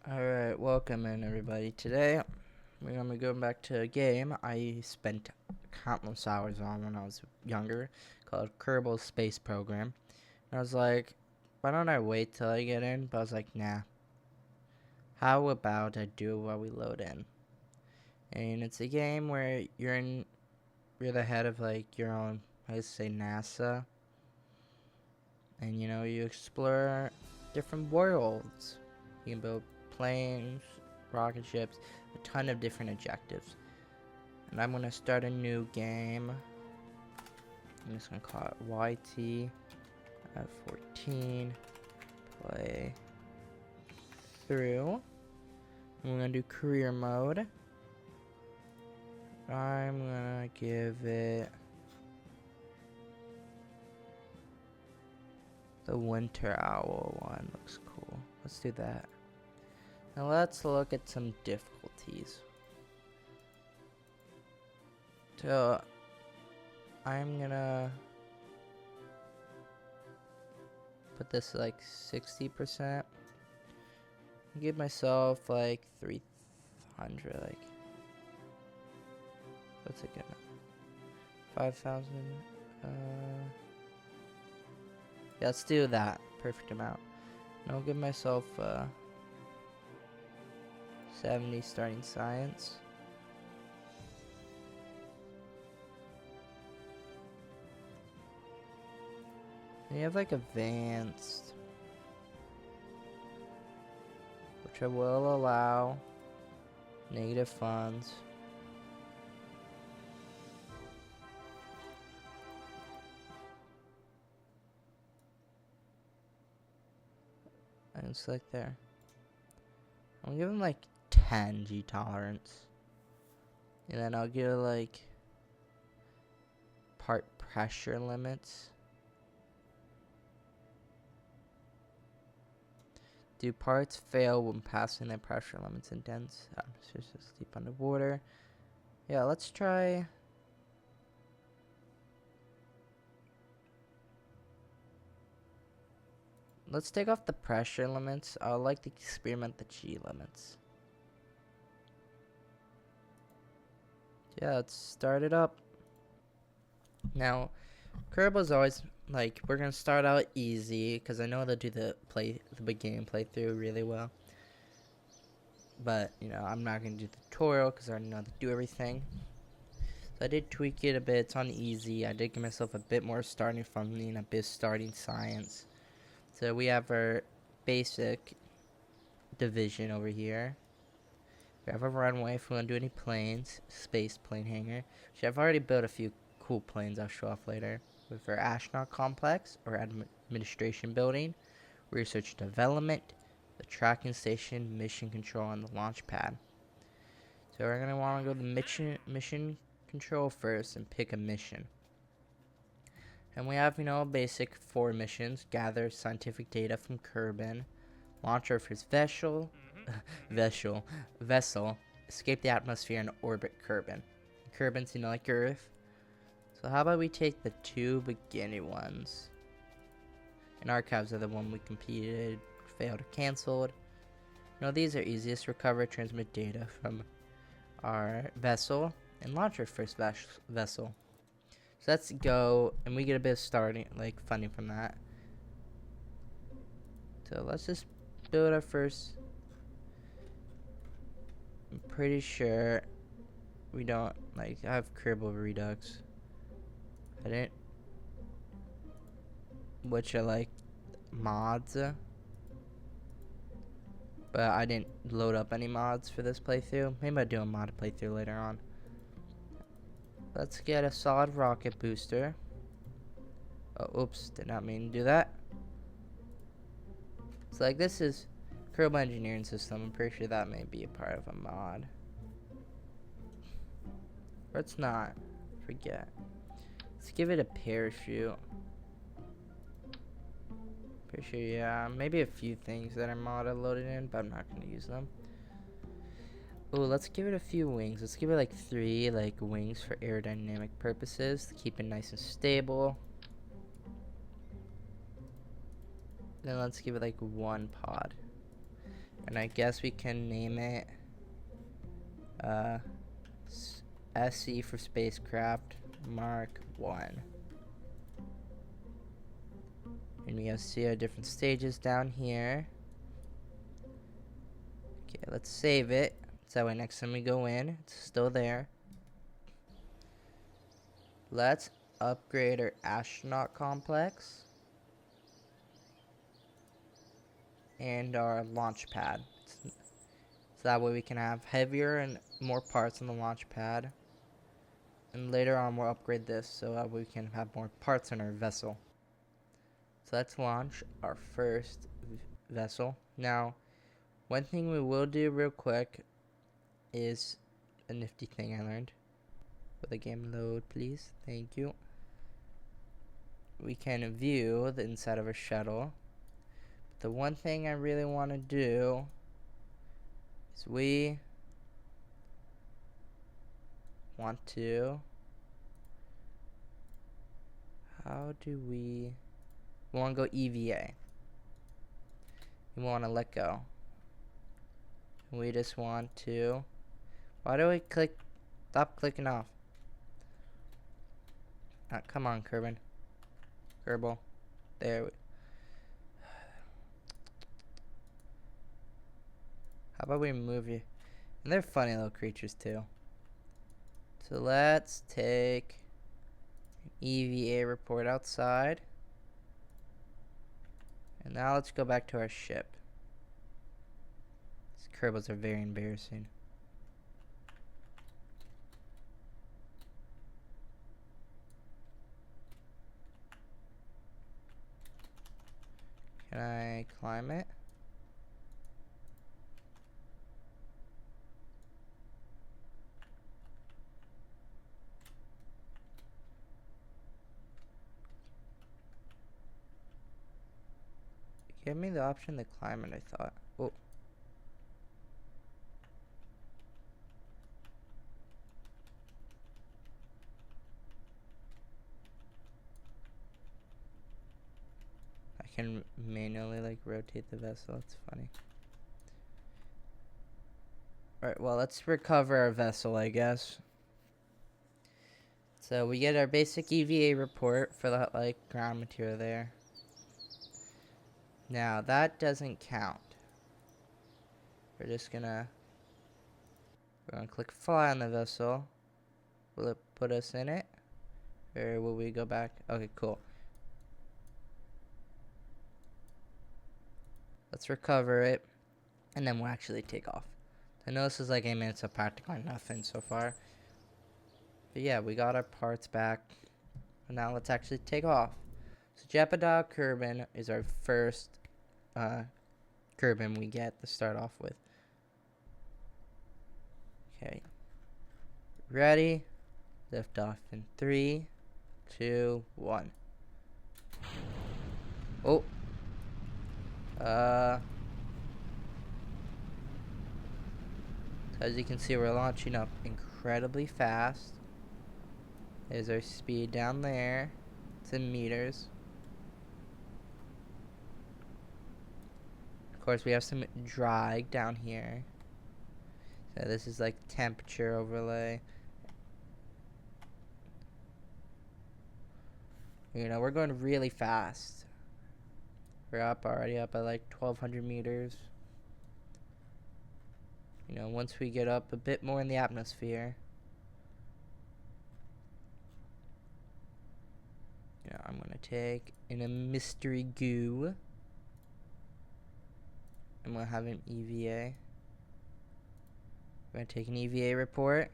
Alright, welcome in everybody. Today, we're going to be going back to a game I spent countless hours on when I was younger, called Kerbal Space Program. And I was like, why don't I wait till I get in? But I was like, nah. How about I do it while we load in? And it's a game where you're the head of like your own, I say NASA. And you explore different worlds. You can build planes, rocket ships, a ton of different objectives. And I'm gonna start a new game. I'm just gonna call it YT 14 play through. And we're gonna do career mode. I'm gonna give it the Winter Owl one. Looks cool. Let's do that. Now let's look at some difficulties. So I'm gonna put this like 60%. Give myself like 300, like what's it gonna 5,000. Yeah, let's do that. Perfect amount. And I'll give myself 70 starting science. And you have like advanced, which I will allow negative funds. And select there. I'll give him like 10 G tolerance. And then I'll give like part pressure limits. Do parts fail when passing the pressure limits in dense atmospheres deep underwater? Yeah, let's try. Let's take off the pressure limits. I would like to experiment the G limits. Yeah, let's start it up. Now, Kerbal's always like, we're gonna start out easy because I know they'll do the beginning playthrough really well. But I'm not gonna do the tutorial because I already know how to do everything. So I did tweak it a bit. It's on easy. I did give myself a bit more starting funding, a bit starting science. So we have our basic division over here. We have a runway if we want to do any planes, space plane hangar, which I've already built a few cool planes I'll show off later. With our astronaut complex, or administration building, research development, the tracking station, mission control, and the launch pad. So we're going to want to go to mission control first and pick a mission. And we have, basic 4 missions: gather scientific data from Kerbal, launch our first vessel, escape the atmosphere, and orbit Kerbal. Kerbal's, like Earth. So how about we take the 2 beginning ones? And archives are the one we completed, failed, or canceled. These are easiest. Recover, transmit data from our vessel, and launch our first vessel. So let's go, and we get a bit of starting, like, funding from that. So let's just build our first. I'm pretty sure we don't, like, I have Kerbal Redux. I didn't, which are like mods. But I didn't load up any mods for this playthrough. Maybe I'll do a mod playthrough later on. Let's get a solid rocket booster. Oh, oops, did not mean to do that. So like, this is Kerbal engineering system. I'm pretty sure that may be a part of a mod. Or it's not. Forget. Let's give it a parachute. Pretty sure, yeah. Maybe a few things that are modded loaded in, but I'm not going to use them. Oh, let's give it a few wings. Let's give it like 3 like wings for aerodynamic purposes to keep it nice and stable. Then let's give it like 1 pod. And I guess we can name it SC for spacecraft Mark 1. And we see our different stages down here. Okay, let's save it. So that way next time we go in, it's still there. Let's upgrade our astronaut complex and our launch pad. So that way we can have heavier and more parts on the launch pad. And later on we'll upgrade this so that we can have more parts in our vessel. So let's launch our first vessel. Now, one thing we will do real quick is a nifty thing I learned. Will the game load, please? Thank you. We can view the inside of a shuttle. But the one thing I really want to do is we want to... How do we want to go EVA? We want to let go. We just want to... Why do we click... Stop clicking off. Come on, Kerbal. There we... How about we move you? And they're funny little creatures too. So let's take an EVA report outside. And now let's go back to our ship. These Kerbals are very embarrassing. Can I climb it? Give me the option to climb it, I thought. Oh. I can manually like rotate the vessel. It's funny. Alright, well, let's recover our vessel, I guess. So we get our basic EVA report for that like ground material there. Now that doesn't count. We're gonna click fly on the vessel. Will it put us in it? Or will we go back? Okay, cool. Let's recover it. And then we'll actually take off. I know this is like 8 minutes of practically nothing so far. But yeah, we got our parts back. And now let's actually take off. So Jeopardy Kerbal is our first Kerbal we get to start off with. Okay. Ready? Lift off in 3, 2, 1. Oh. As you can see, we're launching up incredibly fast. There's our speed down there. It's in meters. Of course, we have some drag down here. So this is like temperature overlay. You know, we're going really fast. We're already up at like 1,200 meters. You know, once we get up a bit more in the atmosphere, you know, I'm gonna take in a mystery goo. I'm gonna have an EVA. We're gonna take an EVA report.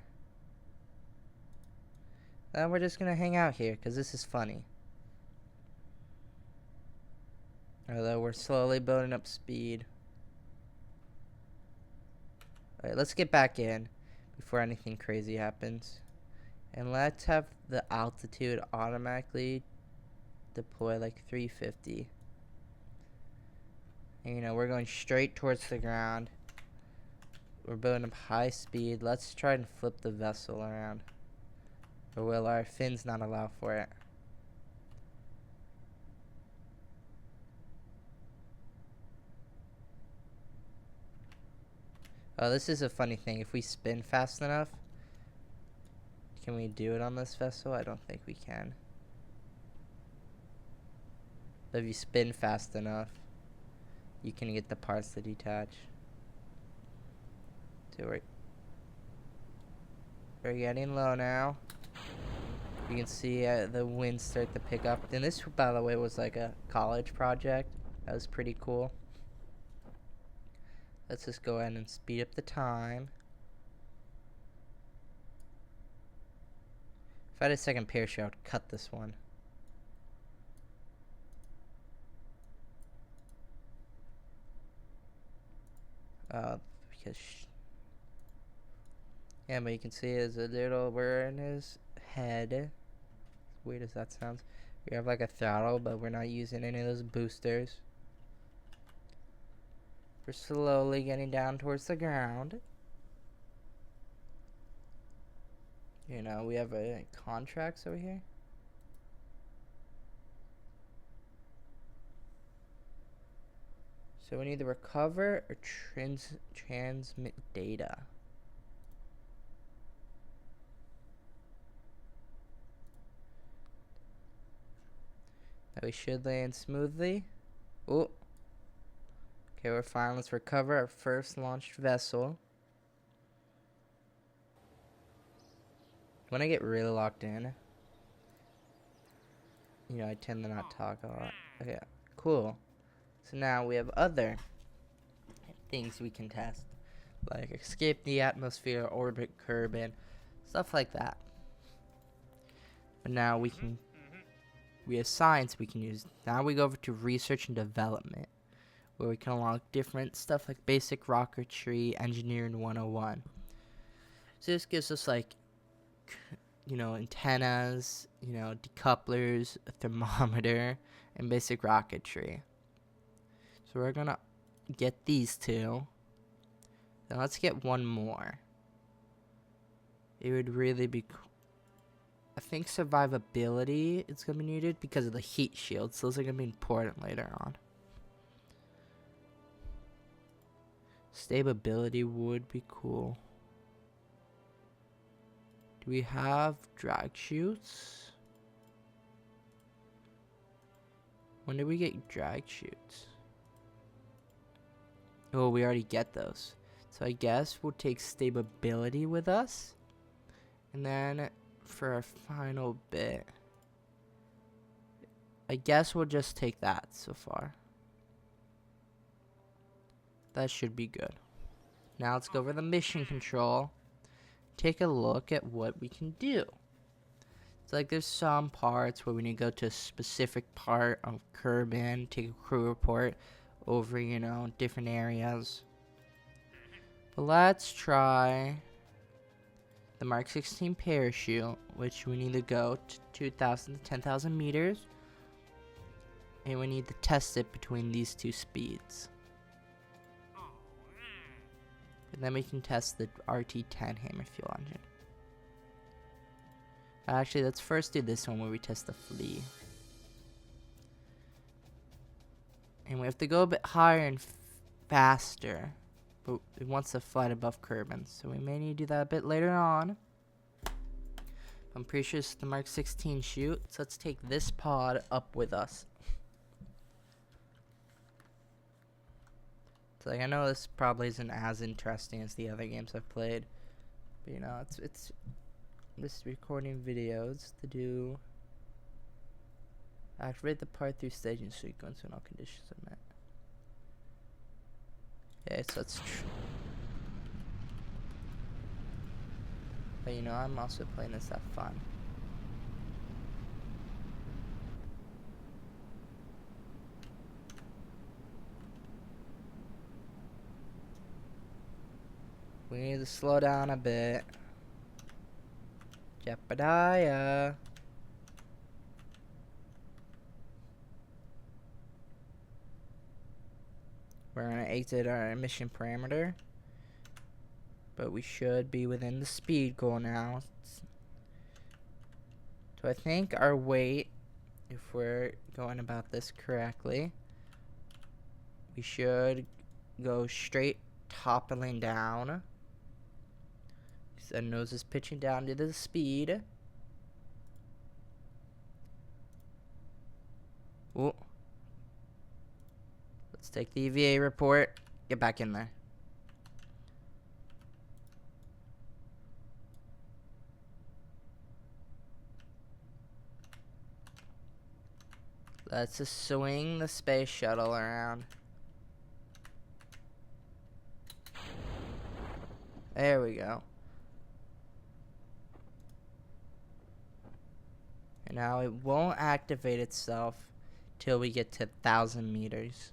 Then we're just gonna hang out here because this is funny. Although we're slowly building up speed. Alright, let's get back in before anything crazy happens. And let's have the altitude automatically deploy like 350. And, you know, we're going straight towards the ground. We're building up high speed. Let's try and flip the vessel around. Or will our fins not allow for it? Oh, this is a funny thing. If we spin fast enough, can we do it on this vessel? I don't think we can. But if you spin fast enough, you can get the parts to detach. So we're getting low now. You can see the wind start to pick up. And this, by the way, was like a college project. That was pretty cool. Let's just go ahead and speed up the time. If I had a second parachute, I would cut this one. Because yeah, but you can see there's a little burr in his head. As weird as that sounds. We have like a throttle, but we're not using any of those boosters. We're slowly getting down towards the ground. You know, we have contracts over here. So we need to recover or transmit data. That we should land smoothly. Oh. Okay, we're fine. Let's recover our first launched vessel. When I get really locked in, you know, I tend to not talk a lot. Okay, cool. So now we have other things we can test, like escape the atmosphere, orbit Kerbal, stuff like that. But now we have science we can use. Now we go over to research and development, where we can unlock different stuff like basic rocketry, engineering 101. So this gives us like, you know, antennas, you know, decouplers, a thermometer, and basic rocketry. So we're gonna get these two. Then let's get one more. It would really be cool. I think survivability is gonna be needed because of the heat shields. Those are gonna be important later on. Stability would be cool. Do we have drag chutes? When did we get drag chutes? Oh, we already get those. So I guess we'll take stability with us. And then for our final bit, I guess we'll just take that so far. That should be good. Now let's go over the mission control. Take a look at what we can do. It's like there's some parts where we need to go to a specific part of Kerbal, take a crew report over, you know, different areas. But let's try the Mark 16 parachute, which we need to go to 2,000 to 10,000 meters. And we need to test it between these two speeds. And then we can test the RT-10 hammer fuel engine. Actually, let's first do this one where we test the flea. And we have to go a bit higher and faster. But it wants to fly above Kerbal, so we may need to do that a bit later on. I'm pretty sure it's the Mark 16 chute. So let's take this pod up with us. So like, I know this probably isn't as interesting as the other games I've played, but you know, it's just recording videos to do. Activate the part 3 staging sequence when all conditions are met. Okay, so that's true. But you know, I'm also playing this to have fun. We need to slow down a bit. Jebediah. We're gonna exit our emission parameter, but we should be within the speed goal now. So I think our weight, if we're going about this correctly, we should go straight toppling down. The nose is pitching down to the speed. Ooh. Let's take the EVA report. Get back in there. Let's just swing the space shuttle around. There we go. And now it won't activate itself till we get to 1,000 meters.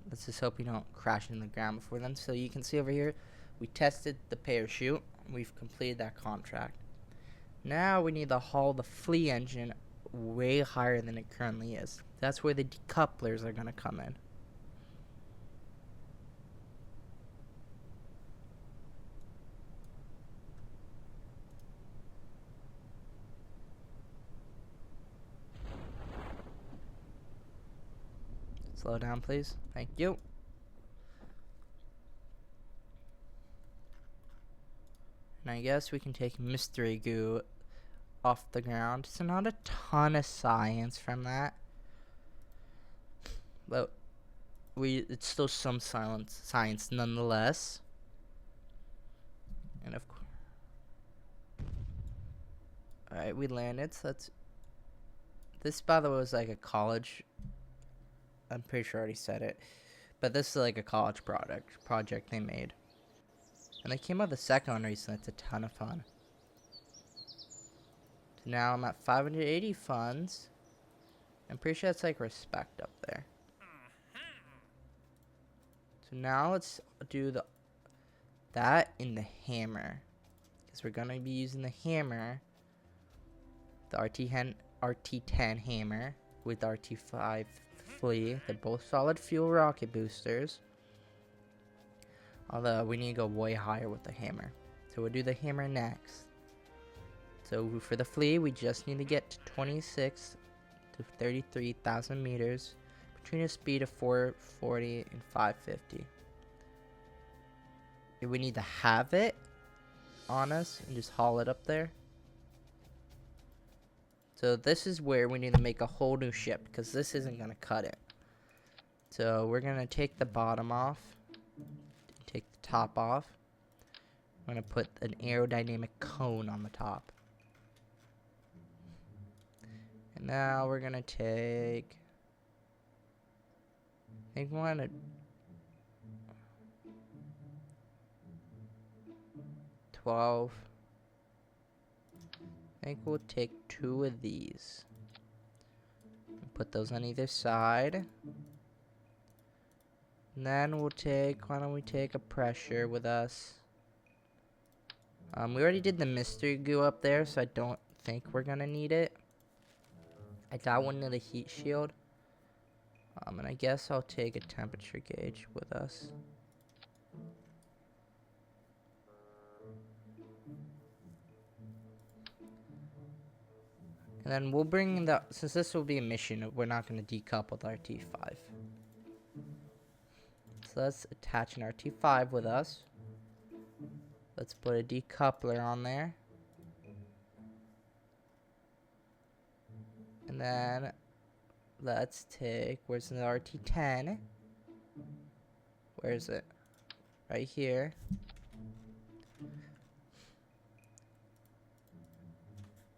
Let's just hope we don't crash into the ground before then. So you can see over here, we tested the parachute. We've completed that contract. Now we need to haul the flea engine way higher than it currently is. That's where the decouplers are going to come in. Slow down, please. Thank you. And I guess we can take mystery goo off the ground. So not a ton of science from that, but it's still some science nonetheless. And of course, all right, we landed. So this, by the way, was like a college. I'm pretty sure I already said it, but this is like a college project they made, and they came out the second one recently. It's a ton of fun. So now I'm at 580 funds. I'm pretty sure it's like respect up there. So now let's do that in the hammer, because we're gonna be using the hammer, the RT10 hammer with RT5 flea. They're both solid fuel rocket boosters, although we need to go way higher with the hammer. So we'll do the hammer next. So for the flea, we just need to get to 26 to 33,000 meters between a speed of 440 and 550. We need to have it on us and just haul it up there. So this is where we need to make a whole new ship, because this isn't going to cut it. So we're going to take the bottom off, take the top off. I'm going to put an aerodynamic cone on the top. And now we're going to take, I think we want to, 12. I think we'll take 2 of these. Put those on either side. And then we'll take, why don't we take a pressure with us? We already did the mystery goo up there, so I don't think we're gonna need it. I got one of the heat shield. And I guess I'll take a temperature gauge with us. And then we'll bring since this will be a mission, we're not going to decouple the RT5. So let's attach an RT5 with us. Let's put a decoupler on there. And then let's take, where's the RT10? Where is it? Right here.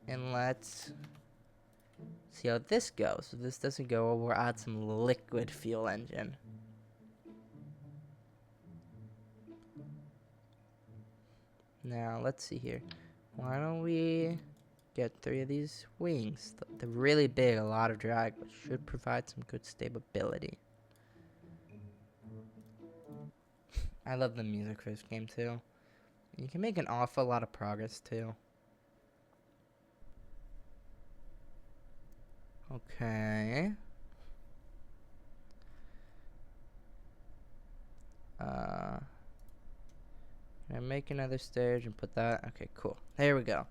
And let's see how this goes. If this doesn't go, we'll add some liquid fuel engine. Now, let's see here. Why don't we get 3 of these wings? They're really big, a lot of drag, but should provide some good stability. I love the music for this game, too. You can make an awful lot of progress, too. Okay. Can I make another stage and put that? Okay, cool. There we go.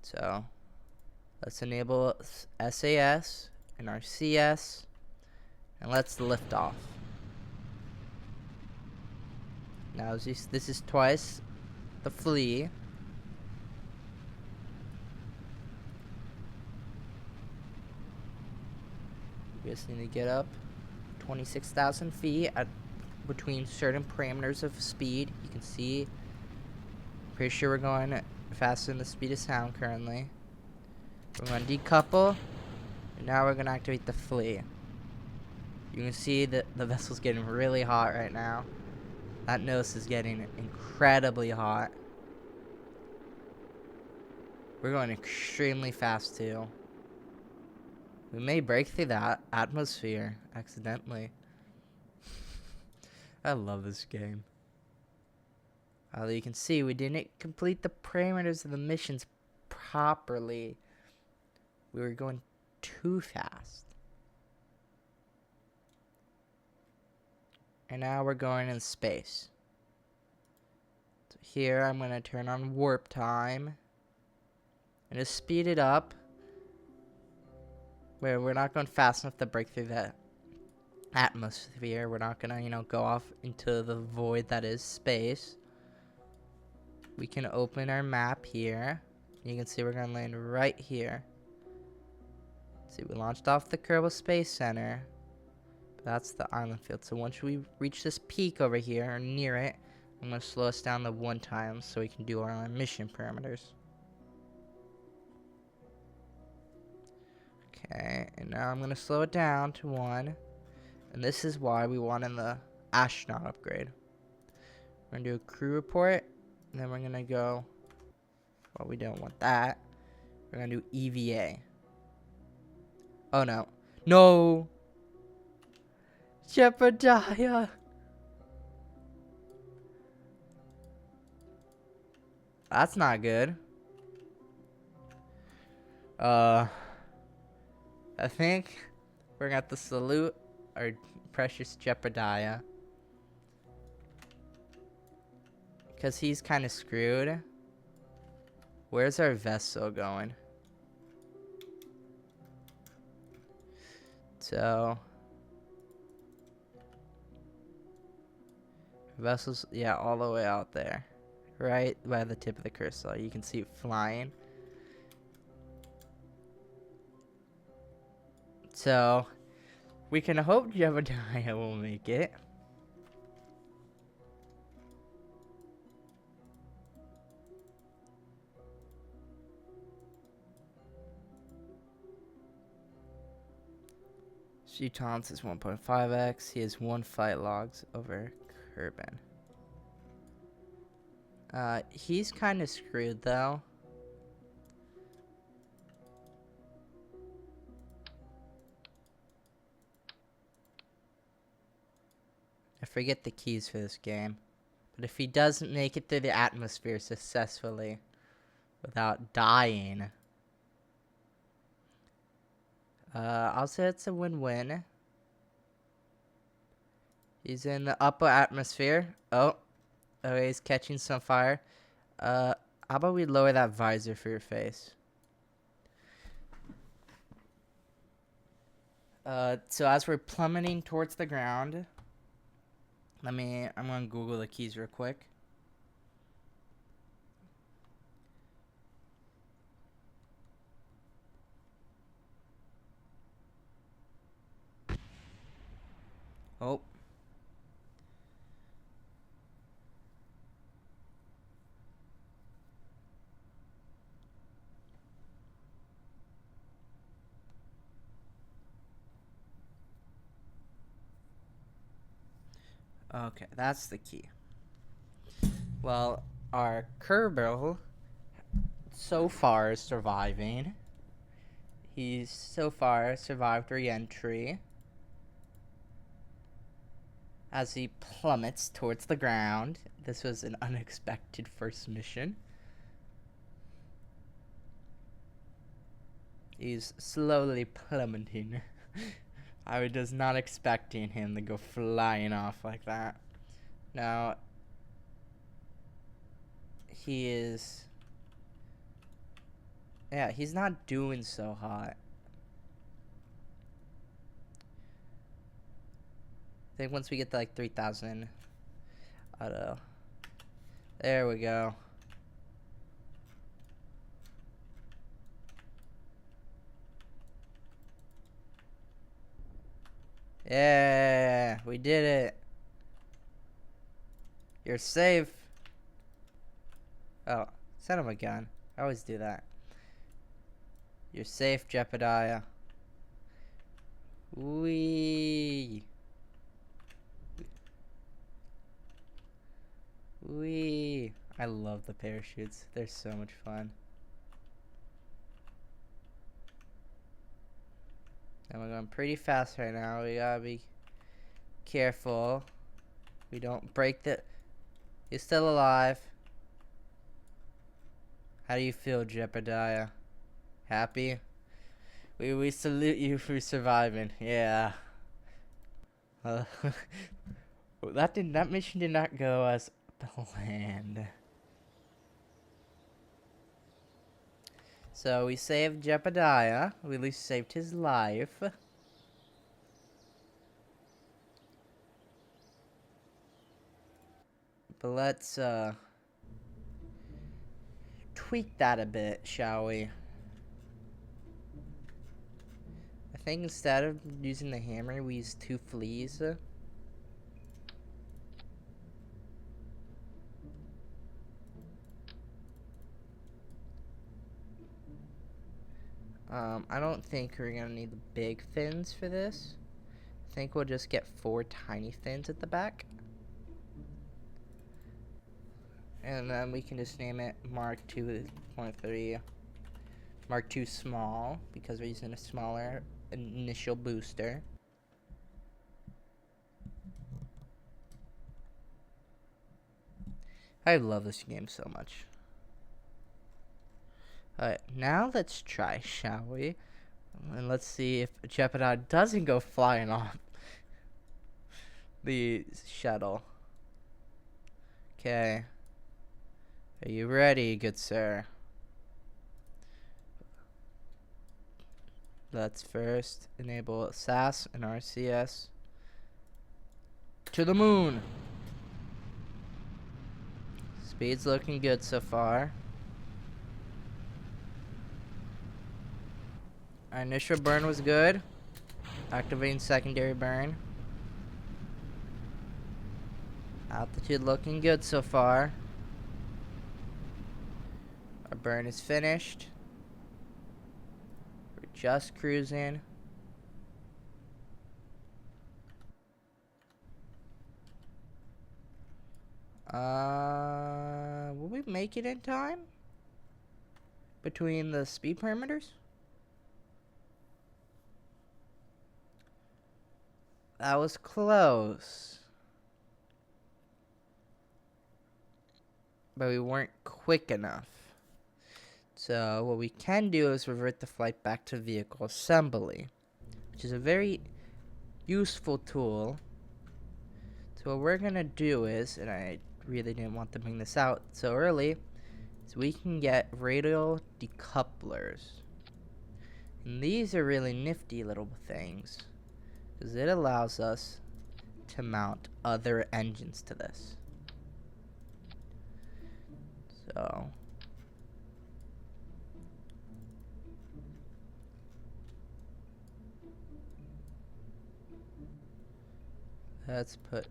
So, let's enable SAS and our CS. And let's lift off. Now this is twice the flea. We just need to get up 26,000 feet at between certain parameters of speed. You can see, pretty sure we're going faster than the speed of sound currently. We're going to decouple, and now we're going to activate the flea. You can see that the vessel's getting really hot right now. That nose is getting incredibly hot. We're going extremely fast too. We may break through that atmosphere accidentally. I love this game. Although you can see we didn't complete the parameters of the missions properly. We were going too fast. And now we're going in space. So here I'm going to turn on warp time. And just speed it up. Where we're not going fast enough to break through the atmosphere. We're not going to, go off into the void that is space. We can open our map here. You can see we're going to land right here. See, we launched off the Kerbal Space Center. That's the island field. So once we reach this peak over here, or near it, I'm going to slow us down to 1 time so we can do our mission parameters. Okay, and now I'm going to slow it down to 1. And this is why we wanted the astronaut upgrade. We're going to do a crew report, and then we're going to go, well, we don't want that. We're going to do EVA. Oh, no. No! Jebediah! That's not good. I think we're gonna have to salute our precious Jebediah. Because he's kind of screwed. Where's our vessel going? So... vessel's, yeah, all the way out there. Right by the tip of the cursor. You can see it flying. So, we can hope Jebediah will make it. Shutans is 1.5x. He has 1 fight logs over Kerbal. He's kind of screwed though. I forget the keys for this game. But if he doesn't make it through the atmosphere successfully without dying, I'll say it's a win-win. He's in the upper atmosphere. Oh, he's catching some fire. How about we lower that visor for your face? So as we're plummeting towards the ground, I'm gonna Google the keys real quick. Oh. Okay, that's the key. Well, our Kerbal so far is surviving. He's so far survived re-entry as he plummets towards the ground. This was an unexpected first mission. He's slowly plummeting. I was not expecting him to go flying off like that. Now, he is... yeah, he's not doing so hot. I think once we get to like 3,000 auto. There we go. Yeah, we did it. You're safe. Oh, son of a gun. I always do that. You're safe, Jebediah. Wee. Wee. I love the parachutes. They're so much fun. And we're going pretty fast right now. We gotta be careful. We don't break the... You're still alive. How do you feel, Jebediah? Happy? We salute you for surviving. Yeah. That mission did not go as planned. So we saved Jebediah. We at least saved his life. But let's tweak that a bit, shall we? I think instead of using the hammer, we use 2 fleas. I don't think we're gonna need the big fins for this. I think we'll just get 4 tiny fins at the back. And then we can just name it Mark 2.3. Mark II small, because we're using a smaller initial booster. I love this game so much. Alright, now let's try, shall we? And let's see if Jebediah doesn't go flying off the shuttle. Okay. Are you ready, good sir? Let's first enable SAS and RCS. To the moon! Speed's looking good so far. Our initial burn was good. Activating secondary burn. Altitude looking good so far. Our burn is finished. We're just cruising. Will we make it in time? Between the speed parameters? That was close. But we weren't quick enough. So what we can do is revert the flight back to vehicle assembly, which is a very useful tool. So what we're gonna do is, and I really didn't want to bring this out so early, is we can get radial decouplers. And these are really nifty little things, because it allows us to mount other engines to this. So let's put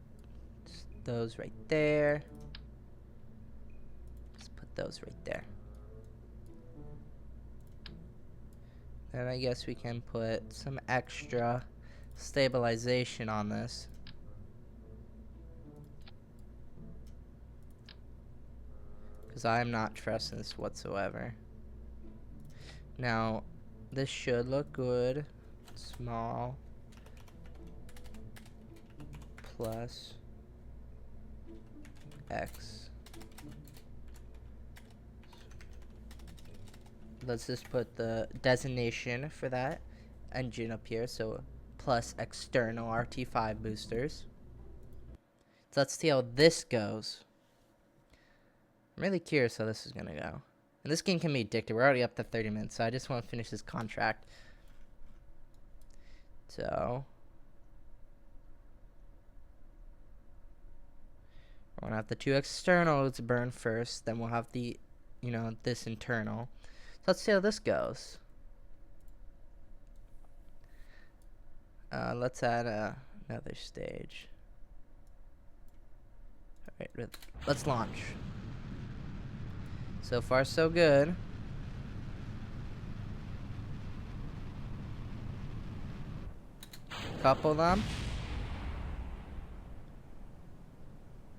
those right there. Let's put those right there. Then I guess we can put some extra stabilization on this. Because I'm not trusting this whatsoever. Now, this should look good. Small. Plus. X. Let's just put the designation for that engine up here. So, plus external RT5 boosters. So let's see how this goes. I'm really curious how this is gonna go. And this game can be addictive. We're already up to 30 minutes, so I just want to finish this contract. So I want to have the 2 externals burn first, then we'll have the, this internal. So let's see how this goes. Let's add another stage. Alright, let's launch. So far, so good. Couple them.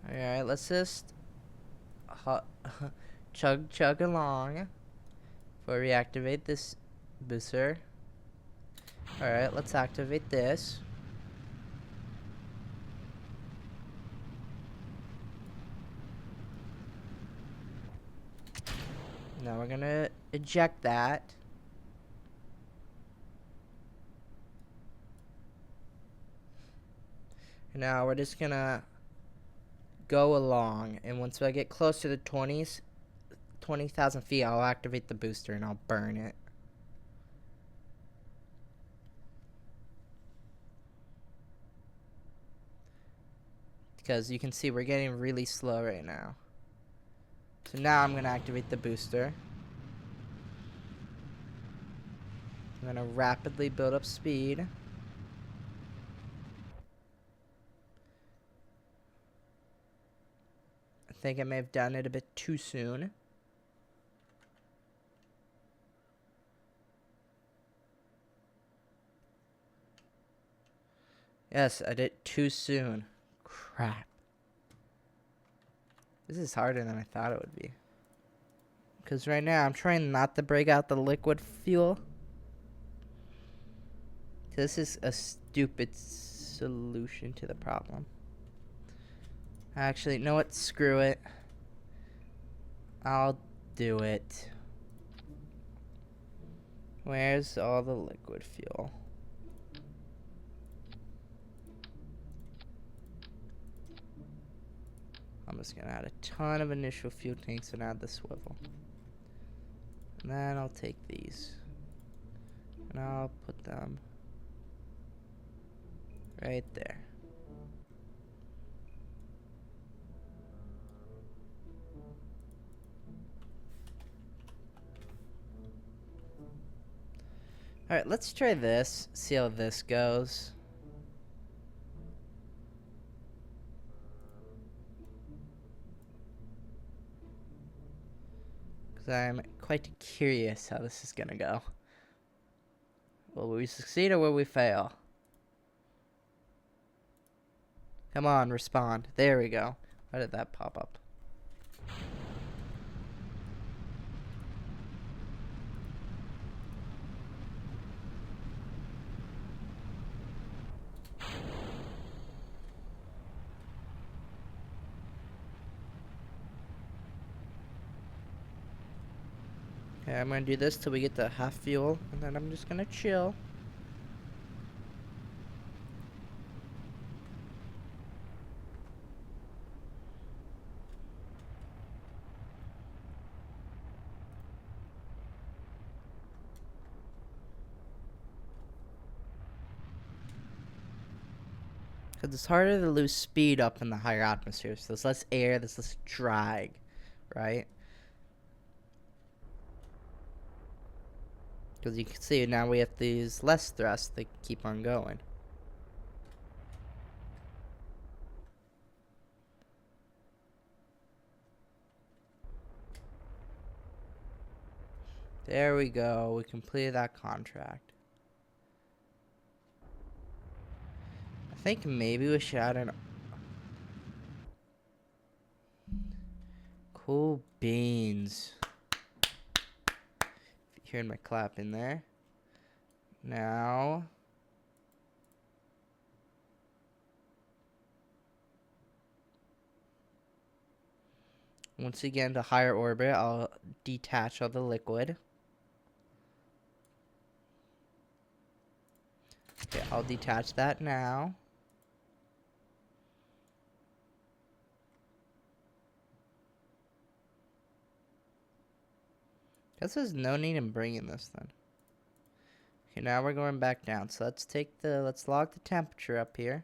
Alright, let's just chug along before we activate this booster. Alright, let's activate this. Now we're gonna eject that. Now we're just gonna go along, and once I get close to the 20,000 feet, I'll activate the booster and I'll burn it. Because you can see we're getting really slow right now. So now I'm gonna activate the booster. I'm gonna rapidly build up speed. I think I may have done it a bit too soon. Yes, I did it too soon. Crap. This is harder than I thought it would be. Because right now I'm trying not to break out the liquid fuel. This is a stupid solution to the problem. Actually, you know what? Screw it. I'll do it. Where's all the liquid fuel? I'm just gonna add a ton of initial fuel tanks and add the swivel. And then I'll take these. And I'll put them right there. Alright, let's try this. See how this goes. Because I'm quite curious how this is gonna go. Will we succeed or will we fail? Come on, respond. There we go. Why did that pop up? Okay, I'm gonna do this till we get to half fuel, and then I'm just gonna chill. Because it's harder to lose speed up in the higher atmosphere, so there's less air, there's less drag, right? Because you can see now we have to use less thrust to keep on going. There we go. We completed that contract. I think maybe we should add an... Cool beans. Hearing my clap in there. Now... once again, to higher orbit, I'll detach all the liquid. Okay, I'll detach that now. Guess there's no need in bringing this then. Okay, now we're going back down. So let's log the temperature up here.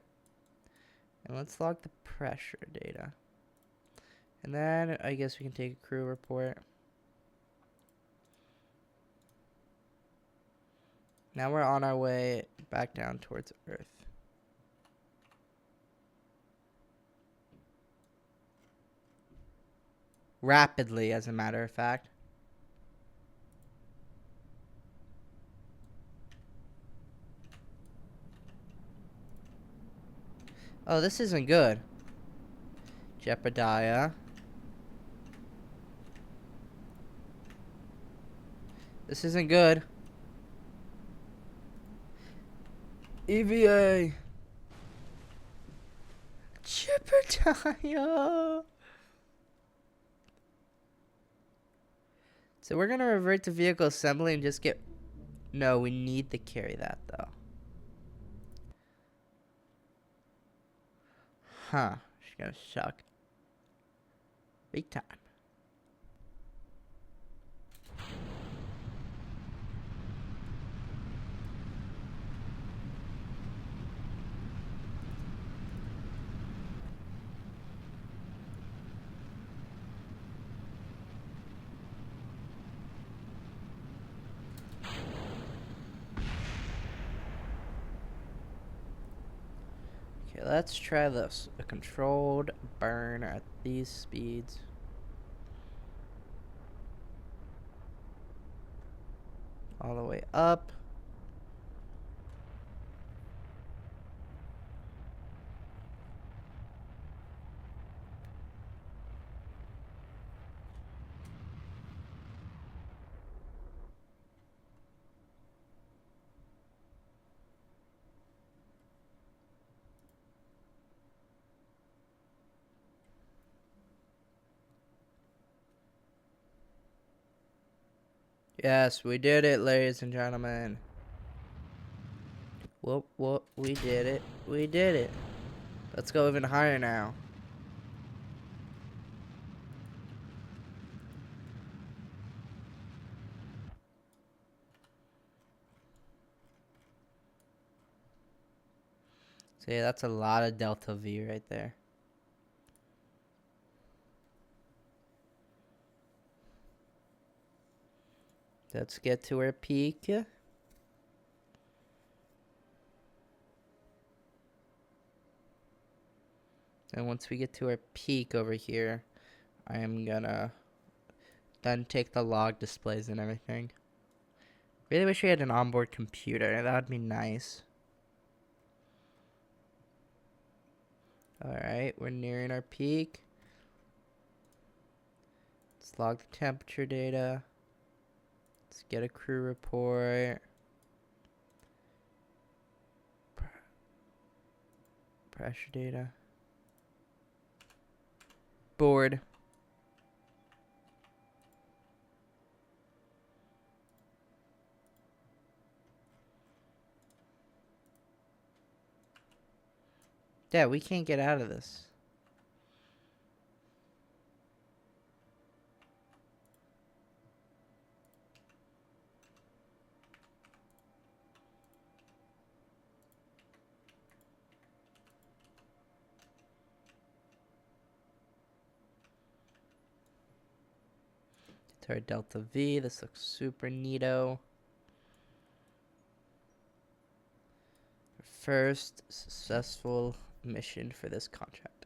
And let's log the pressure data. And then I guess we can take a crew report. Now we're on our way back down towards Earth. Rapidly, as a matter of fact. Oh, this isn't good. Jeopardia. This isn't good. EVA. Jeopardia. So we're going to revert to vehicle assembly and just get... No, we need to carry that, though. Huh. She's going to suck. Big time. Okay, let's try this. A controlled burn at these speeds. All the way up. Yes, we did it, ladies and gentlemen. Whoop, whoop, we did it. We did it. Let's go even higher now. See, that's a lot of delta V right there. Let's get to our peak. And once we get to our peak over here, I am gonna then take the log displays and everything. Really wish we had an onboard computer. That would be nice. Alright, we're nearing our peak. Let's log the temperature data. Let's get a crew report. Pressure data. Board. Yeah, we can't get out of this. To our Delta V. This looks super neato. First successful mission for this contract.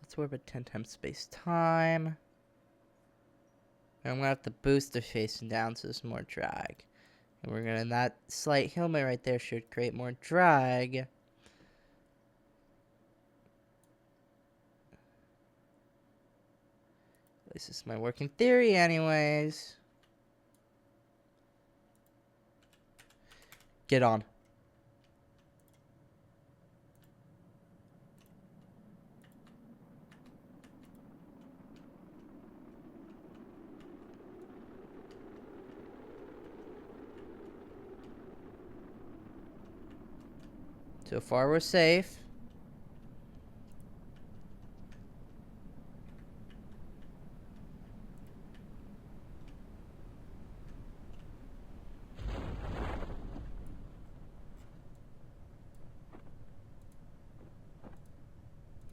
Let's orbit 10 times space time. And I'm gonna have to boost the facing down so there's more drag. And we're gonna, that slight helmet right there should create more drag. This is my working theory anyways. Get on. So far we're safe.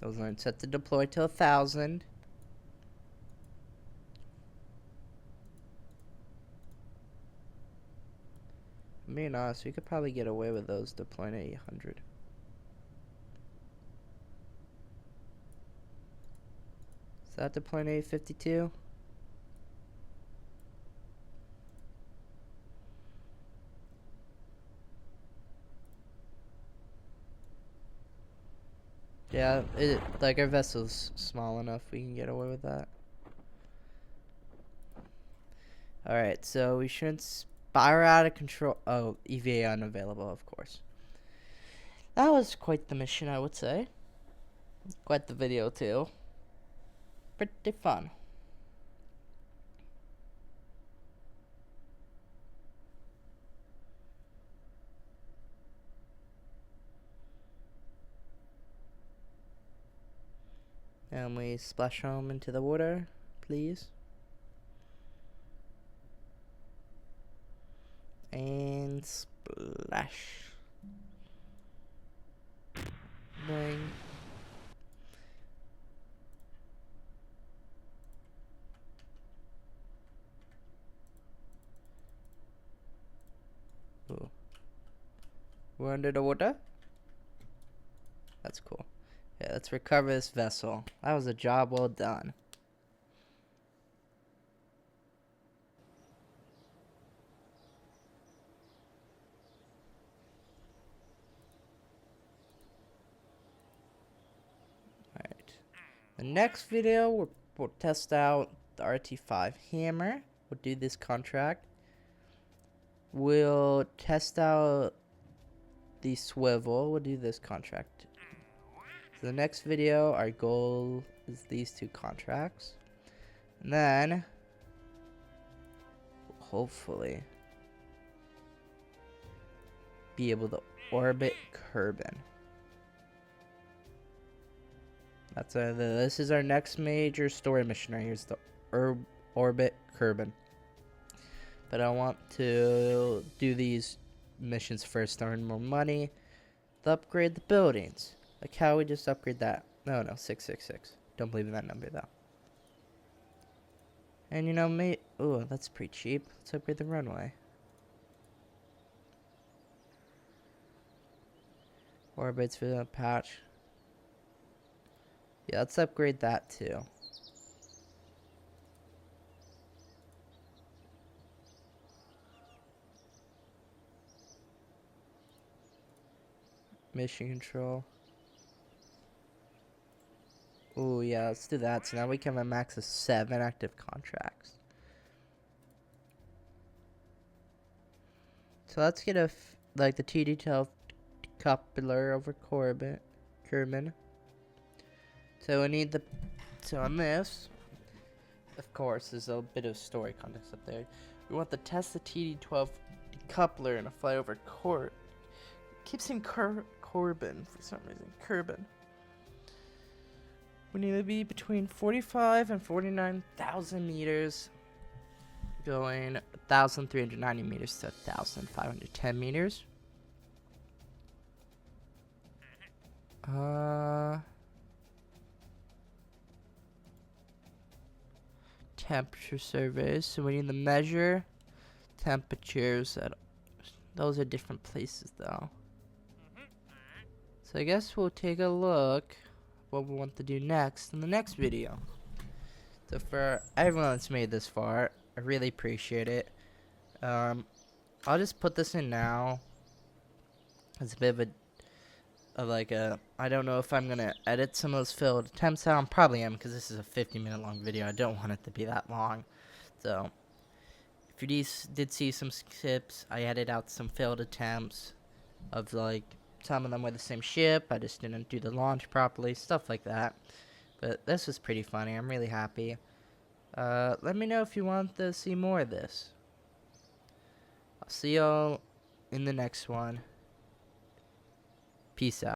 Those aren't set to deploy till 1,000. Being honest, we could probably get away with those deploying at 800. Is that deploying at 852? Yeah, like our vessel's small enough, we can get away with that. Alright, so we shouldn't spiral out of control. Oh, EVA unavailable, of course. That was quite the mission, I would say. Quite the video, too. Pretty fun. And we splash home into the water, please. And splash. Boing. Ooh. We're under the water? That's cool. Yeah, let's recover this vessel. That was a job well done. Alright. The next video, we'll test out the RT5 hammer. We'll do this contract. We'll test out the swivel. We'll do this contract. So the next video, our goal is these 2 contracts. And then, hopefully, be able to orbit Kerbal. That's this is our next major story mission right here. Is the orbit Kerbal. But I want to do these missions first to earn more money, to upgrade the buildings. Like how we just upgrade that. No, 666. Don't believe in that number though. And you know, ooh, that's pretty cheap. Let's upgrade the runway. Orbits for the patch. Yeah, let's upgrade that too. Mission control. Ooh, yeah, let's do that. So now we can have a max of 7 active contracts. So let's get like the TD12 coupler over Kerbal. So we need so on this, of course, there's a bit of story context up there. We want to test the TD12 decoupler and a flyover keep saying Kerbal for some reason. Kerbal. We need to be between 45 and 49,000 meters, going 1,390 meters to 1,510 meters. Temperature surveys. So we need to measure temperatures at those are different places though. So I guess we'll take a look what we want to do next in the next video. So for everyone that's made this far, I really appreciate it. I'll just put this in now. It's a bit of I don't know if I'm gonna edit some of those failed attempts out. I probably am because this is a 50-minute long video. I don't want it to be that long. So if you did see some skips, I edited out some failed attempts of like some of them were the same ship. I just didn't do the launch properly, stuff like that. But this was pretty funny. I'm really happy. Let me know if you want to see more of this. I'll see y'all in the next one. Peace out.